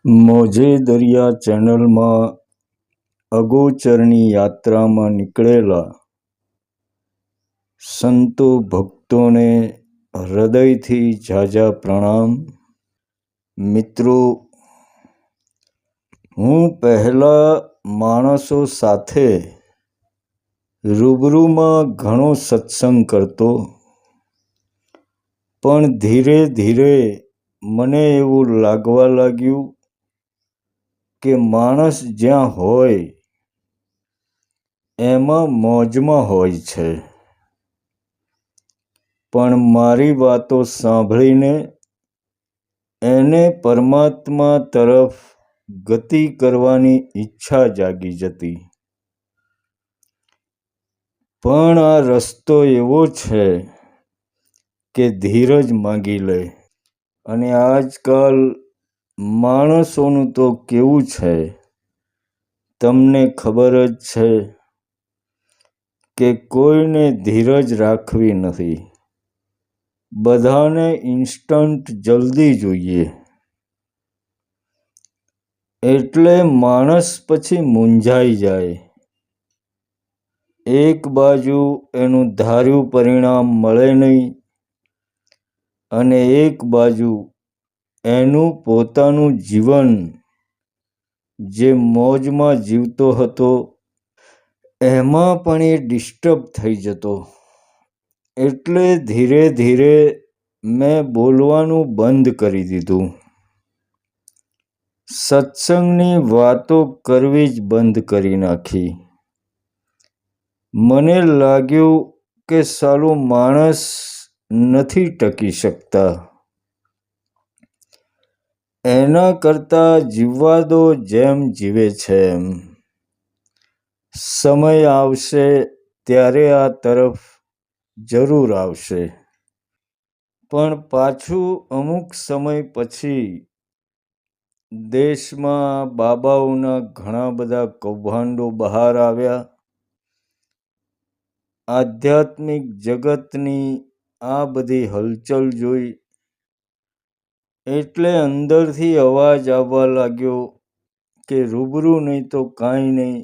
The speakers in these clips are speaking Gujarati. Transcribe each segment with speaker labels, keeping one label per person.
Speaker 1: મોજે દરિયા ચેનલમાં અગોચરની યાત્રામાં નીકળેલા સંતો ભક્તોને હૃદયથી ઝાઝા પ્રણામ. મિત્રો, હું પહેલા માણસો સાથે રૂબરૂમાં ઘણો સત્સંગ કરતો, પણ ધીરે ધીરે મને એવું લાગવા લાગ્યું કે માણસ જ્યાં હોય એમાં મોજમાં હોય છે. પણ મારી વાતો સાંભળીને એને પરમાત્મા તરફ ગતિ કરવાની ઈચ્છા જાગી જતી. પણ આ રસ્તો એવો છે કે ધીરજ માંગી લે. અને આજકાલ માણસોનું તો કેવું છે, તમને ખબર જ છે કે કોઈને ધીરજ રાખવી નથી. બધાને ઇન્સ્ટન્ટ જલ્દી જોઈએ. એટલે માણસ પછી મૂંઝાઈ જાય. એક બાજુ એનું ધાર્યું પરિણામ મળે નહીં, અને એક બાજુ એનું પોતાનું જીવન જે મોજમાં જીવતો હતો એમાં પણ એ ડિસ્ટર્બ થઈ જતો. એટલે ધીરે ધીરે મેં બોલવાનું બંધ કરી દીધું. સત્સંગની વાતો કરવી જ બંધ કરી નાખી. મને લાગ્યું કે સાલું માણસ નથી ટકી શકતા. એના કરતાં જીવવા દો જેમ જીવે છે એમ. સમય આવશે ત્યારે આ તરફ જરૂર આવશે. પણ પાછું અમુક સમય પછી દેશમાં બાબાઓના ઘણા બધા કૌભાંડો બહાર આવ્યા. આધ્યાત્મિક જગતની આ બધી હલચલ જોઈ એટલે અંદરથી અવાજ આવવા લાગ્યો કે રૂબરૂ નહીં તો કાંઈ નહીં,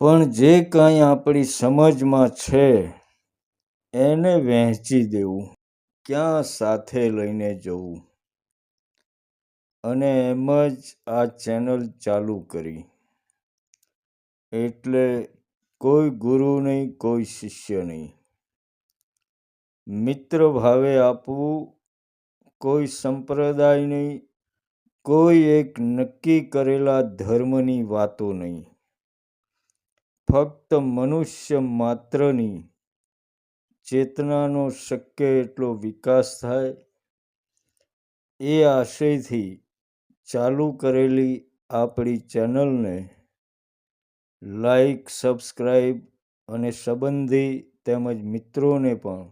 Speaker 1: પણ જે કાંઈ આપણી સમજમાં છે એને વહેંચી દેવું. ક્યાં સાથે લઈને જવું. અને એમ જ આ ચેનલ ચાલુ કરી. એટલે કોઈ ગુરુ નહીં, કોઈ શિષ્ય નહીં. મિત્ર ભાવે આપવું. કોઈ સંપ્રદાય નહીં, કોઈ એક નક્કી કરેલા ધર્મની વાતો નહીં. ફક્ત મનુષ્ય માત્રની ચેતનાનો શક્ય એટલો વિકાસ થાય એ આશયથી ચાલુ કરેલી આપણી ચેનલને લાઈક, સબસ્ક્રાઈબ અને સંબંધી તેમજ મિત્રોને પણ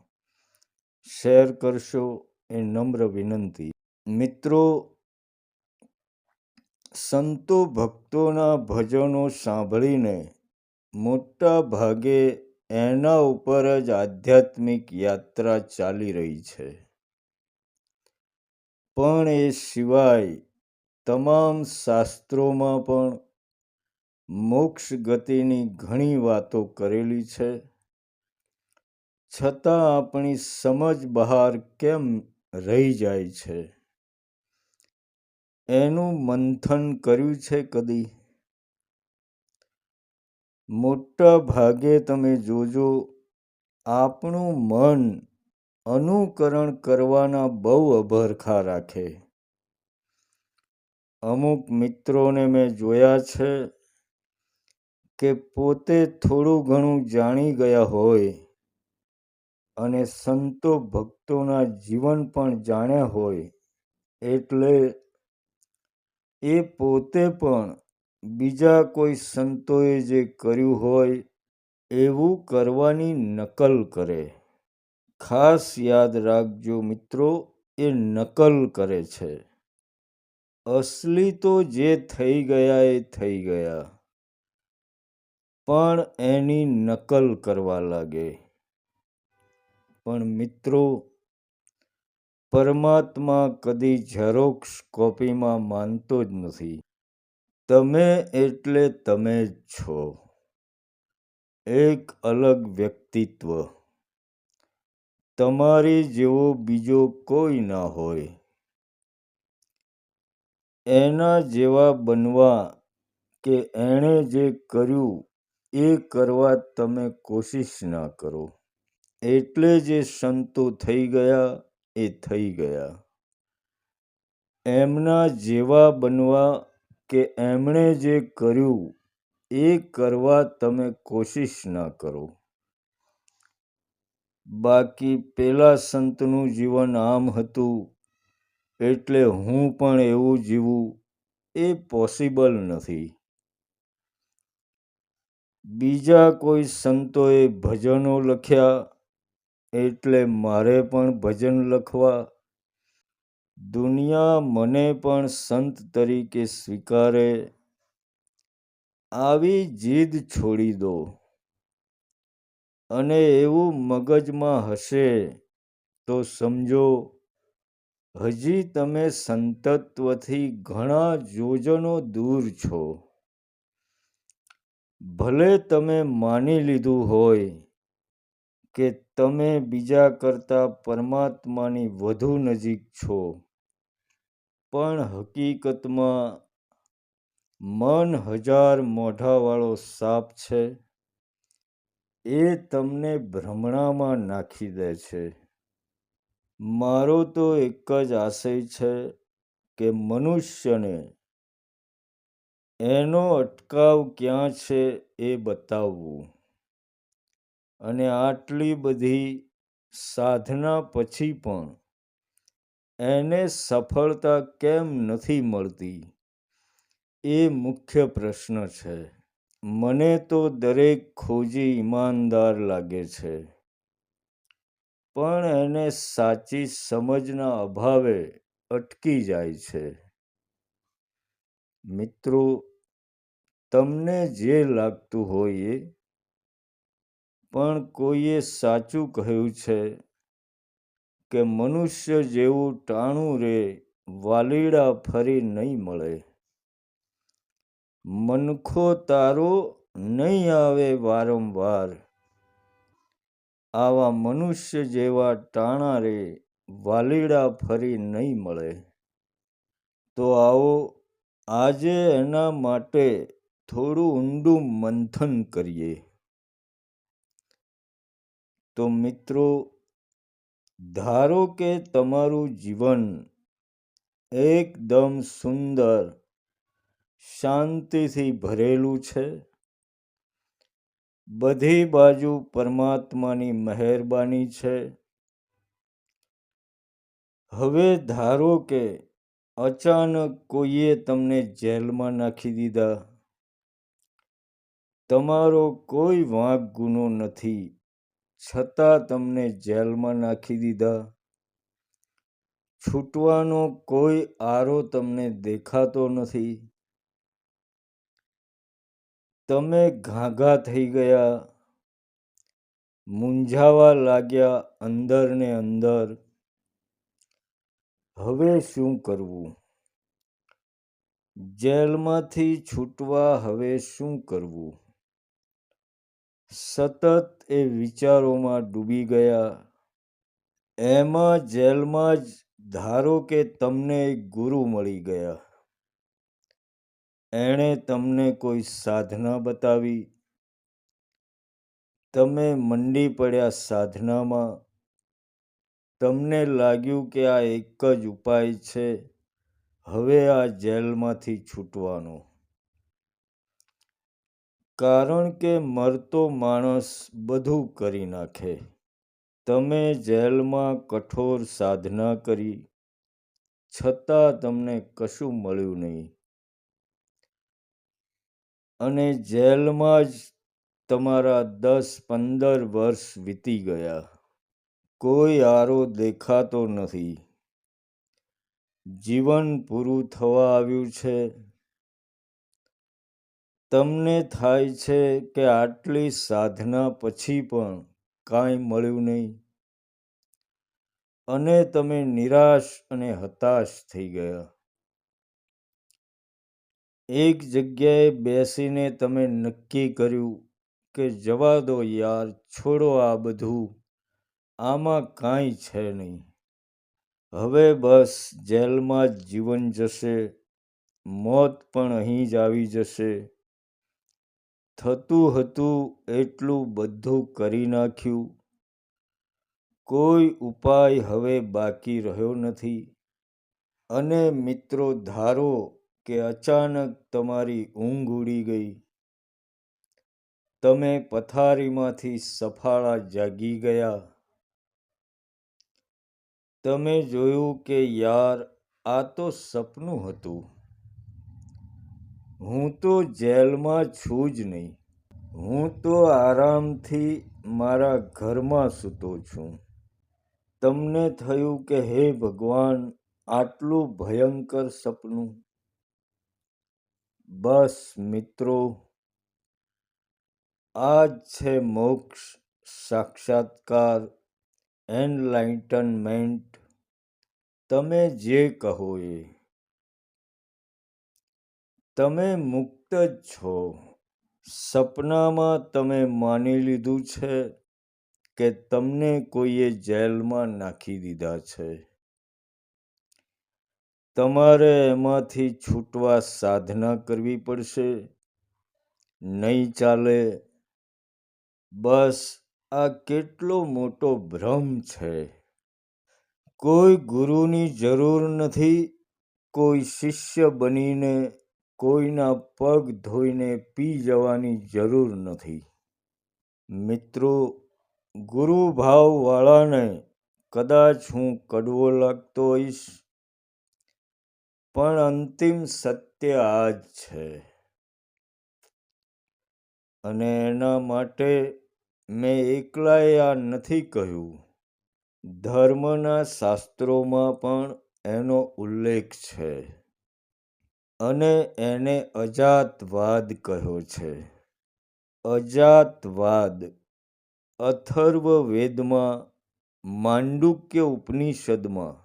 Speaker 1: શેર કરશો એ નમ્ર વિનંતી. મિત્રો, સંતો ભક્તોના ભજનો સાંભળીને મોટા ભાગે એના ઉપર જ આધ્યાત્મિક યાત્રા ચાલી રહી છે. પણ એ સિવાય તમામ શાસ્ત્રોમાં પણ મોક્ષ ગતિની ઘણી વાતો કરેલી છે. છતાં આપણી સમજ બહાર કેમ રહી જાય છે? એનું મંથન કર્યું છે કદી? મોટા ભાગે તમે જોજો આપણું મન અનુકરણ કરવાના બહુ અભરખા રાખે. અમુક મિત્રોને મેં જોયા છે કે પોતે થોડું ઘણું જાણી ગયા હોય અને સંતો ભક્તોના જીવન પણ જાણ્યા હોય, એટલે એ પોતે પણ બીજા કોઈ સંતોએ જે કર્યું હોય એવું કરવાની નકલ કરે. ખાસ યાદ રાખજો મિત્રો, એ નકલ કરે છે. અસલી તો જે થઈ ગયા એ થઈ ગયા, પણ એની નકલ કરવા લાગે. પણ મિત્રો, પરમાત્મા કદી ઝેરોક્ષ કોપીમાં માનતો જ નથી. તમે એટલે તમે જ છો, એક અલગ વ્યક્તિત્વ. તમારી જેવો બીજો કોઈ ના હોય. એના જેવા બનવા કે એણે જે કર્યું એ કરવા તમે કોશિશ ના કરો. એટલે જે સંતો થઈ ગયા એ થઈ ગયા. એમના જેવા બનવા કે એમણે જે કર્યું એ કરવા તમે કોશિશ ના કરો. બાકી પેલા સંતનું જીવન આમ હતું એટલે હું પણ એવું જીવું એ પોસિબલ નથી. બીજા કોઈ સંતોએ ભજનો લખ્યા એટલે મારે પણ ભજન લખવા. દુનિયા મને પણ સંત તરીકે સ્વીકારે આવી જીદ છોડી દો. અને એવું મગજમાં હશે તો સમજો હજી તમે સંતત્વથી ઘણા યોજનો દૂર છો. ભલે તમે માની લીધું હોય કે તમે બીજા કરતાં પરમાત્માની વધુ નજીક છો, પણ હકીકતમાં મન 1000 મોઢાવાળો સાપ છે. એ તમને ભ્રમણામાં નાખી દે છે. મારો તો એક જ આશય છે કે મનુષ્યને એનો અટકાવ ક્યાં છે એ બતાવવું. અને આટલી બધી સાધના પછી પણ એને સફળતા કેમ નથી મળતી એ મુખ્ય પ્રશ્ન છે. મને તો દરેક ખોજી ઈમાનદાર લાગે છે, પણ એને સાચી સમજના અભાવે અટકી જાય છે. મિત્રો, તમને જે લાગતું હોય એ, પણ કોઈએ સાચું કહ્યું છે કે મનુષ્ય જેવું ટાણું રે વાલીડા ફરી નહીં મળે. મનખો તારો નહીં આવે વારંવાર. આવા મનુષ્ય જેવા ટાણા રે વાલીડા ફરી નહીં મળે. તો આવો આજે એના માટે થોડું ઊંડું મંથન કરીએ. તો મિત્રો, ધારો કે તમારું જીવન એકદમ સુંદર, શાંતિથી ભરેલું છે. બધી બાજુ પરમાત્માની મહેરબાની છે. હવે ધારો કે અચાનક કોઈએ તમને જેલમાં નાખી દીધા. તમારો કોઈ વાંક ગુનો નથી, છતાં તમને જેલમાં નાખી દીધા. છૂટવાનો કોઈ આરો તમને દેખાતો નથી. તમે ઘાઘા થઈ ગયા, મૂંઝાવા લાગ્યા અંદર ને અંદર. હવે શું કરવું? જેલમાંથી છૂટવા હવે શું કરવું? સતત એ વિચારોમાં ડૂબી ગયા. એમાં જેલમાં જ ધારો કે તમને એક ગુરુ મળી ગયા. એણે તમને કોઈ સાધના બતાવી. તમે મંડી પડ્યા સાધનામાં. તમને લાગ્યું કે આ એક જ ઉપાય છે હવે આ જેલમાંથી છૂટવાનો. કારણ કે મરતો માણસ બધું કરી નાખે. તમે જેલમાં કઠોર સાધના કરી, છતાં તમને કશું મળ્યું નહીં. અને જેલમાં જ તમારા 10-15 વર્ષ વીતી ગયા. કોઈ આરો દેખાતો નથી. જીવન પૂરું થવા આવ્યું છે. તમને થાય છે કે આટલી સાધના પછી પણ કાંઈ મળ્યું નહીં. અને તમે નિરાશ અને હતાશ થઈ ગયા. એક જગ્યાએ બેસીને તમે નક્કી કર્યું કે જવા દો યાર, છોડો આ બધું, આમાં કાંઈ છે નહીં. હવે બસ જેલમાં જ જીવન જશે, મોત પણ અહીં જ આવી જશે. થતું હતું એટલું બધું કરી નાખ્યું, કોઈ ઉપાય હવે બાકી રહ્યો નથી. અને મિત્રો, ધારો કે અચાનક તમારી ઊંઘ ઉડી ગઈ, તમે પથારીમાંથી સફાળા જાગી ગયા. તમે જોયું કે યાર, આ તો સપનું હતું, હું તો જેલમાં છું જ નહીં, હું તો આરામથી મારા ઘરમાં સૂતો છું. તમને થયું કે હે ભગવાન, આટલું ભયંકર સપનું. બસ મિત્રો, આ જ છે મોક્ષ, સાક્ષાત્કાર, એનલાઇટનમેન્ટ, તમે જે કહો એ. તમે મુક્ત જ છો. સપનામાં તમે માની લીધું છે કે તમને કોઈએ જેલમાં નાખી દીધા છે. તમારે એમાંથી છૂટવા સાધના કરવી પડશે. નહીં ચાલે. બસ આ કેટલો મોટો ભ્રમ છે. કોઈ ગુરુની જરૂર નથી, કોઈ શિષ્ય બનીને કોઈના પગ ધોઈને પી જવાની જરૂર નથી. મિત્રો, ગુરુ ભાવવાળાને કદાચ હું કડવો લાગતો હોઈશ, પણ અંતિમ સત્ય આ જ છે. અને એના માટે મેં એકલાએ આ નથી કહ્યું, ધર્મના શાસ્ત્રોમાં પણ એનો ઉલ્લેખ છે. અને એને અજાતવાદ કહ્યો છે. અજાતવાદ અથર્વવેદમાં, માંડુક્ય ઉપનિષદમાં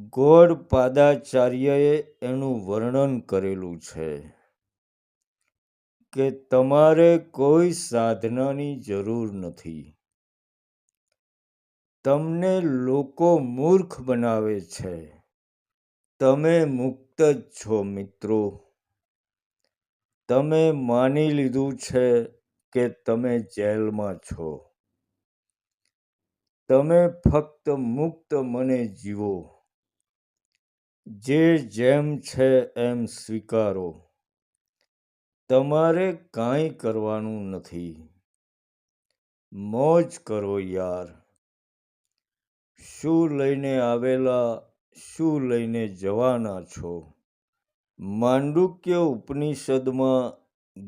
Speaker 1: ગૌડપાદાચાર્યએ એનું વર્ણન કરેલું છે કે તમારે કોઈ સાધનાની જરૂર નથી. તમને લોકો મૂર્ખ બનાવે છે. તમે મુક્ત જ છો મિત્રો. તમે માની લીધું છે કે તમે જેલમાં છો. તમે ફક્ત મુક્ત મને જીવો. જે જેમ છે એમ સ્વીકારો. તમારે કાંઈ કરવાનું નથી. મોજ કરો યાર. શું લઈને આવેલા, શું લઈને જવાના છો? માંડુક્ય ઉપનિષદમાં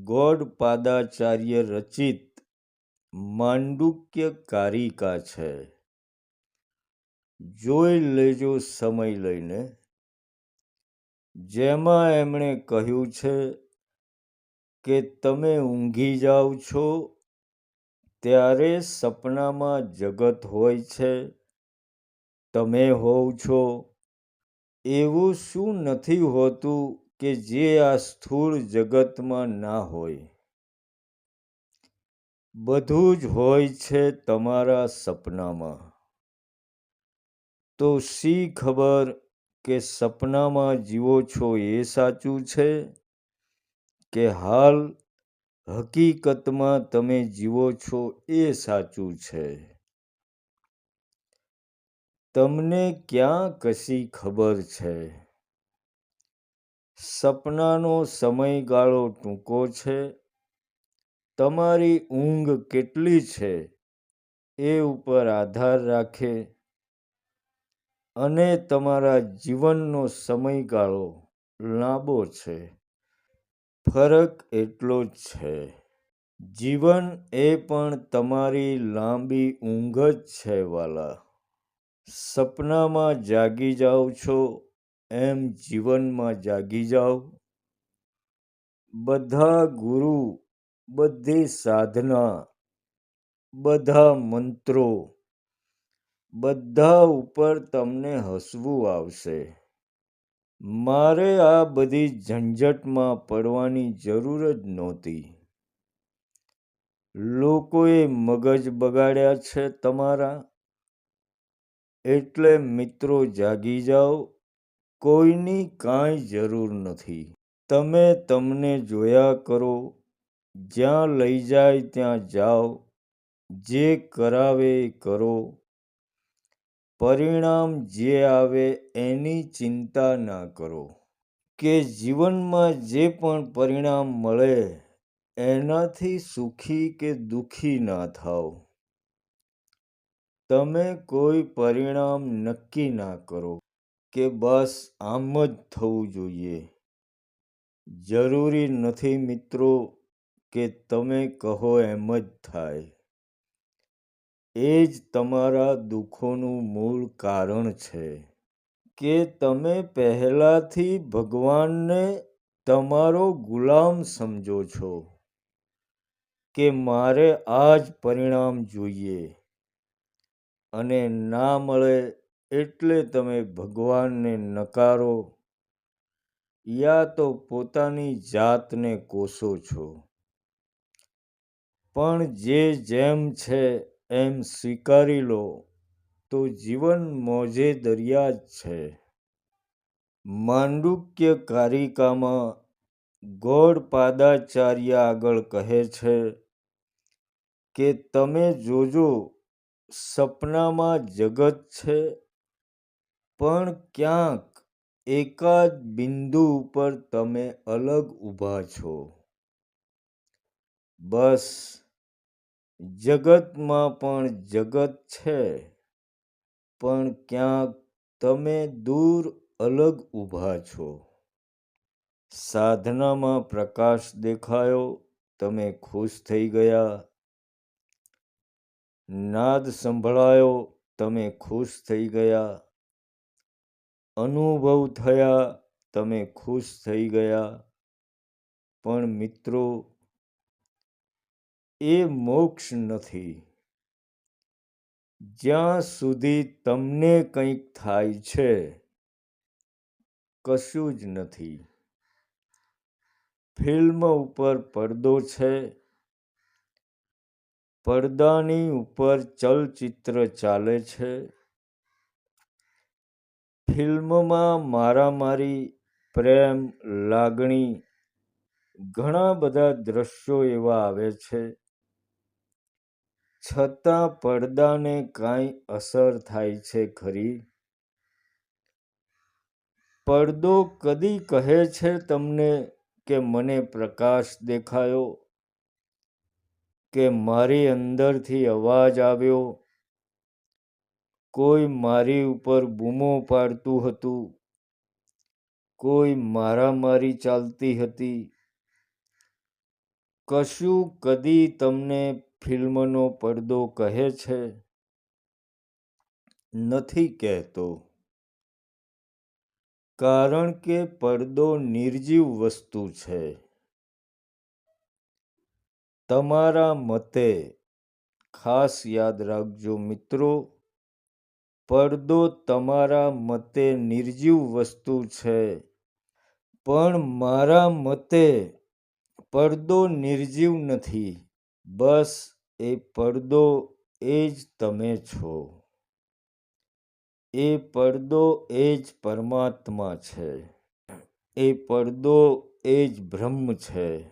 Speaker 1: ગૌડપાદાચાર્ય રચિત માંડુક્ય કારિકા છે. જોઈ લેજો સમય લઈને. જેમાં એમણે કહ્યું છે કે તમે ઊંઘી જાઓ છો ત્યારે સપનામાં જગત હોય છે, તમે હોવ છો. એવું શું નથી હોતું કે જે આ સ્થૂળ જગતમાં ના હોય? બધું જ હોય છે તમારા સપનામાં. તો શી ખબર કે સપનામાં જીવો છો એ સાચું છે કે હાલ હકીકતમાં તમે જીવો છો એ સાચું છે? તમને ક્યાં કશી ખબર છે? સપનાનો સમયગાળો ટૂંકો છે. તમારી ઊંઘ કેટલી છે એ ઉપર આધાર રાખે. અને તમારા જીવનનો સમયગાળો લાંબો છે. ફરક એટલો જ છે. જીવન એ પણ તમારી લાંબી ઊંઘ જ છે વાલા. સપનામાં જાગી જાઓ છો એમ જીવનમાં જાગી જાઓ. બધા ગુરુ, બધી સાધના, બધા મંત્રો, બધા ઉપર તમને હસવું આવશે. મારે આ બધી ઝંઝટમાં પડવાની જરૂર જ નહોતી. લોકોએ મગજ બગાડ્યા છે તમારા. એટલે મિત્રો જાગી જાઓ, કોઈની કાંઈ જરૂર નથી. તમે તમને જોયા કરો, જ્યાં લઈ જાય ત્યાં જાઓ, જે કરાવે એ કરો. પરિણામ જે આવે એની ચિંતા ના કરો. કે જીવનમાં જે પણ પરિણામ મળે એનાથી સુખી કે દુઃખી ના થાઓ. તમે કોઈ પરિણામ નક્કી ના કરો કે બસ આમ જ થવું જોઈએ. જરૂરી નથી મિત્રો કે તમે કહો એમ જ થાય. એ જ તમારા દુઃખોનું મૂળ કારણ છે. કે તમે પહેલાથી ભગવાનને તમારો ગુલામ સમજો છો. કે મારે આ જ પરિણામ જોઈએ. અને ના મળે એટલે તમે ભગવાનને નકારો યા તો પોતાની જાતને કોસો છો. પણ જે જેમ છે એમ સ્વીકારી લો તો જીવન મોજે દરિયા જ છે. માંડુક્ય કારિકામાં ગૌડપાદાચાર્ય આગળ કહે છે કે તમે જોજો સપનામાં જગત છે પણ ક્યાંક એકાદ બિંદુ ઉપર તમે અલગ ઊભા છો. બસ જગતમાં પણ જગત છે પણ ક્યાંક તમે દૂર અલગ ઊભા છો. સાધનામાં પ્રકાશ દેખાયો, તમે ખુશ થઈ ગયા. નાદ સંભળાયો, તમે ખુશ થઈ ગયા. અનુભવ થયા, તમે ખુશ થઈ ગયા. પણ મિત્રો, એ મોક્ષ નથી. જ્યાં સુધી તમને કંઈક થાય છે, કશું જ નથી. ફિલ્મ ઉપર પડદો છે, પડદાની ઉપર ચલચિત્ર ચાલે છે. ફિલ્મમાં મારામારી, પ્રેમ, લાગણી ઘણા બધા દ્રશ્યો એવા આવે છે. છતાં પડદાને કાંઈ અસર થાય છે ખરી? પડદો કદી કહે છે તમને કે મને પ્રકાશ દેખાયો, કે મારી અંદરથી અવાજ આવ્યો, કોઈ મારી ઉપર બૂમો પાડતું હતું, કોઈ મારામારી ચાલતી હતી. કશું કદી તમને ફિલ્મનો પડદો કહે છે? નથી કહેતો. કારણ કે પડદો નિર્જીવ વસ્તુ છે. તમારા મતે, ખાસ યાદ રાખજો મિત્રો, પડદો તમારા મતે નિર્જીવ વસ્તુ છે. પણ મારા મતે પડદો નિર્જીવ નથી. બસ એ પડદો એ જ તમે છો. એ પડદો એ જ પરમાત્મા છે. એ પડદો એ જ બ્રહ્મ છે.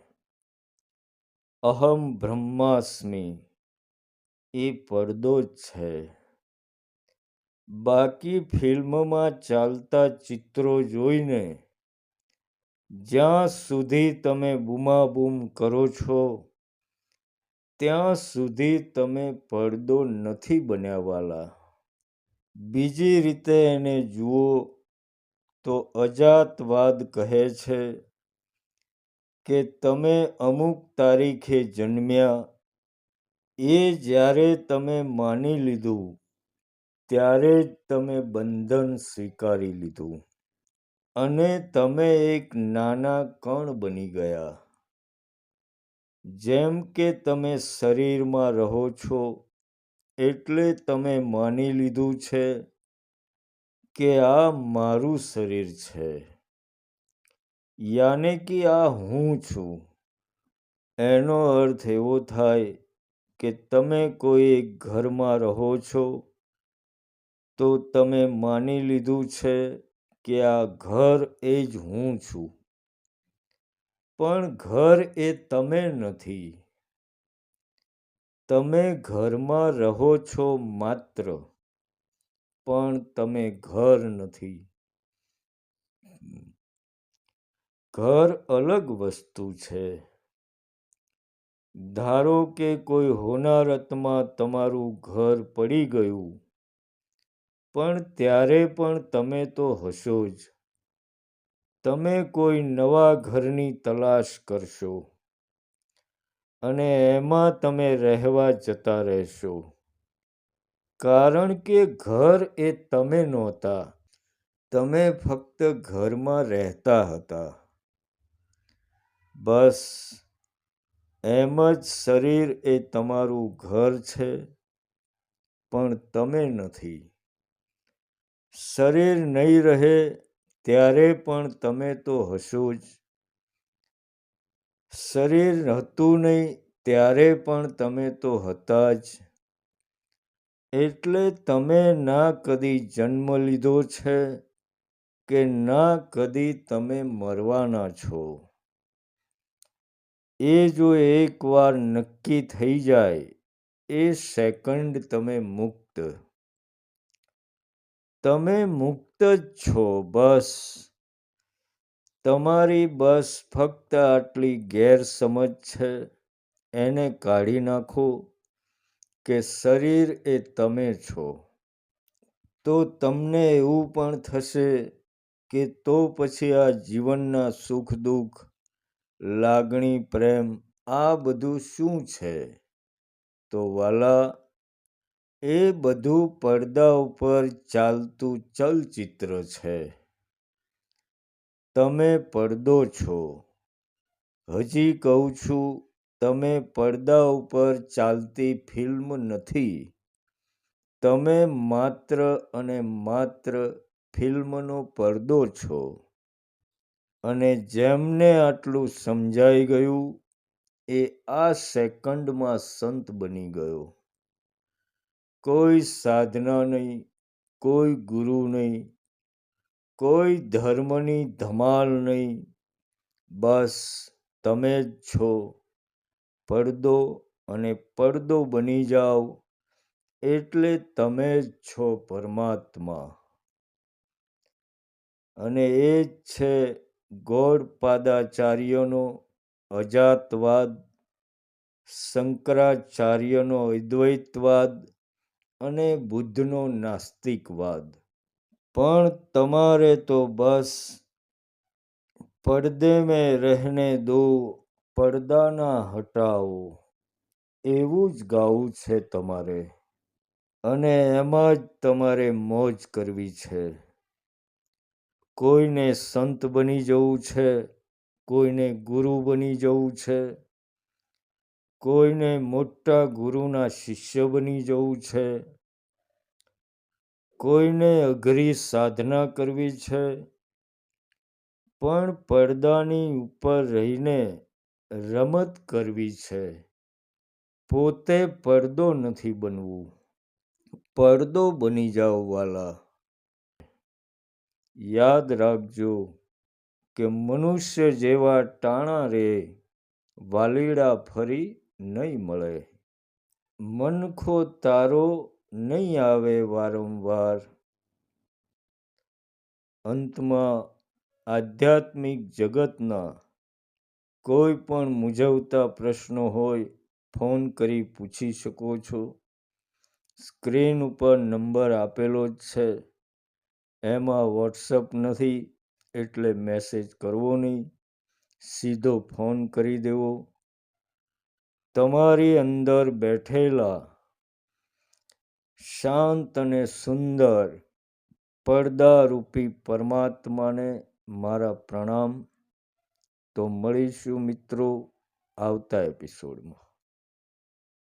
Speaker 1: અહમ બ્રહ્માસ્મિ. એ પડદો જ છે. બાકી ફિલ્મમાં ચાલતા ચિત્રો જોઈને જ્યાં સુધી તમે બૂમાબૂમ કરો છો ત્યાં સુધી તમે પડદો નથી બન્યાવાલા. બીજી રીતે એને જુઓ તો અજાતવાદ કહે છે કે તમે અમુક તારીખે જન્મ્યા એ જ્યારે તમે માની લીધું ત્યારે જ તમે બંધન સ્વીકારી લીધું અને તમે એક નાના કણ બની ગયા. જેમ કે તમે શરીરમાં રહો છો એટલે તમે માની લીધું છે કે આ મારું શરીર છે, યાને કે આ હું છું. એનો અર્થ એવો થાય કે તમે કોઈ એક ઘરમાં રહો છો તો તમે માની લીધું છે કે આ ઘર એ જ હું છું. પણ ઘર એ તમે નથી. તમે ઘરમાં રહો છો માત્ર, પણ તમે ઘર નથી. ઘર અલગ વસ્તુ છે. ધારો કે કોઈ હોનારતમાં તમારું ઘર પડી ગયું, પણ ત્યારે પણ તમે તો હશો જ. તમે કોઈ નવા ઘરની તલાશ કરશો અને એમાં તમે રહેવા જતા રહેશો, કારણ કે ઘર એ તમે નહોતા. તમે ફક્ત ઘરમાં રહેતા હતા. બસ એમ જ શરીર એ તમારું ઘર છે, પણ તમે નથી. શરીર નહીં રહે ત્યારે પણ તમે તો હશો જ. શરીર હતું નહીં ત્યારે પણ તમે તો હતા જ. એટલે તમે ના કદી જન્મ લીધો છે કે ના કદી તમે મરવાના છો. એ જો એકવાર નક્કી થઈ જાય, એ સેકન્ડ તમે મુક્ત. તમે મુક્ત જ છો. બસ તમારી બસ ફક્ત આટલી ગેરસમજ છે, એને કાઢી નાખો કે શરીર એ તમે છો. તો તમને એવું પણ થશે કે તો પછી આ જીવનના સુખ દુઃખ, લાગણી પ્રેમ આ બધું શું છે? તો વાલા, એ બધું પડદા ઉપર ચાલતું ચલચિત્ર છે. તમે પડદો છો. હજી કહું છું, તમે પડદા ઉપર ચાલતી ફિલ્મ નથી. તમે માત્ર અને માત્ર ફિલ્મનો પડદો છો. અને જેમને આટલું સમજાઈ ગયું, એ આ સેકન્ડમાં સંત બની ગયો. કોઈ સાધના નહીં, કોઈ ગુરુ નહીં, કોઈ ધર્મની ધમાલ નહીં. બસ તમે જ છો. પડદો અને પડદો બની જાઓ એટલે તમે જ છો પરમાત્મા. અને એ જ છે ગૌડપાદાચાર્યનો અજાતવાદ, શંકરાચાર્યનો અદ્વૈતવાદ અને બુદ્ધનો નાસ્તિકવાદ. પણ તમારે તો બસ પડદે મેં રહેને દો, પડદા ના હટાઓ, એવું જ ગાવું છે તમારે. અને એમાં જ તમારે મોજ કરવી છે. કોઈને સંત બની જવું છે, કોઈને ગુરુ બની જવું છે, કોઈને મોટા ગુરુના શિષ્ય બની જવું છે, કોઈને અઘરી સાધના કરવી છે. પણ પડદાની ઉપર રહીને રમત કરવી છે. પોતે પડદો નથી બનવું. પડદો બની જાઓ વાલા. યાદ રાખજો કે મનુષ્ય જેવા ટાણા રે, વાલીડા ફરી નહીં મળે. મનખો તારો નહીં આવે વારંવાર. અંતમાં આધ્યાત્મિક જગતના કોઈ પણ મૂંઝવતા પ્રશ્નો હોય, ફોન કરી પૂછી શકો છો. સ્ક્રીન ઉપર નંબર આપેલો જ છે. એમાં વોટ્સઅપ નથી, એટલે મેસેજ કરવો નહીં, સીધો ફોન કરી દેવો. તમારી અંદર બેઠેલા શાંત અને સુંદર પડદારૂપી પરમાત્માને મારા પ્રણામ. તો મળીશું મિત્રો આવતા એપિસોડમાં.